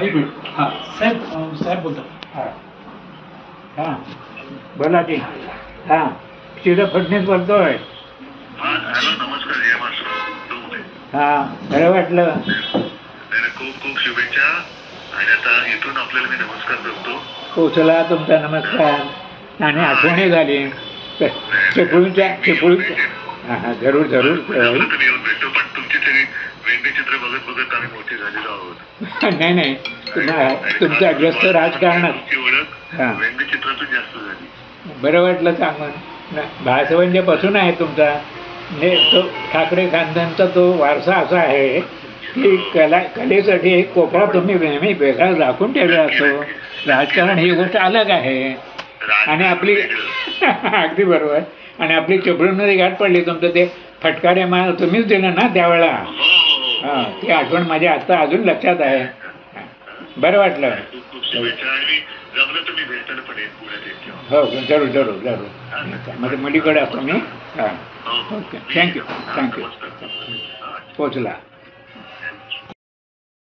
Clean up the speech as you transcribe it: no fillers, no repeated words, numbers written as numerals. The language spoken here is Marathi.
एक मिनिट हां साहेब बोलतात. हां हां बोला की. हां शिवराज फडणवीस बोलतोय. हॅलो नमस्कार जय महाराष्ट्र. हां बरं वाटलं. खूप खूप शुभेच्छा. आणि आता इथून आपल्याला मी नमस्कार करतो. पोचला तुमचा नमस्कार आणि आठवणी झाली चिपळूणच्या. हां हां जरूर जरूर. तुम्ही येऊन भेटतो पण तुमची सगळी व्यंगचित्र बघत बघत आम्ही मोठे झालेलो आहोत. नाही नाही तुमच्या व्यस्त राजकारणात. तुमची ओळख हां व्यंगचित्रातून जास्त झाली. बरं वाटलं सांगून. भासवंजापासून आहे तुमचा म्हणजे तो ठाकरे खानदानचा तो वारसा असा आहे की कलेसाठी एक कोपरा तुम्ही नेहमी वेगळा राखून ठेवला असतो. राजकारण ही गोष्ट अलग आहे. आणि आपली अगदी बरोबर. आणि आपली चिपळूणमध्ये गाठ पडली. तुमचं ते फटकारे मला तुम्हीच दिलं ना त्यावेळेला. हां ती आठवण माझ्या आत्ता अजून लक्षात आहे. बरं वाटलं. हो जरूर जरूर जरूर. म्हणजे मुलीकडे असतो मी. हां ओके थँक्यू थँक्यू. पोचला.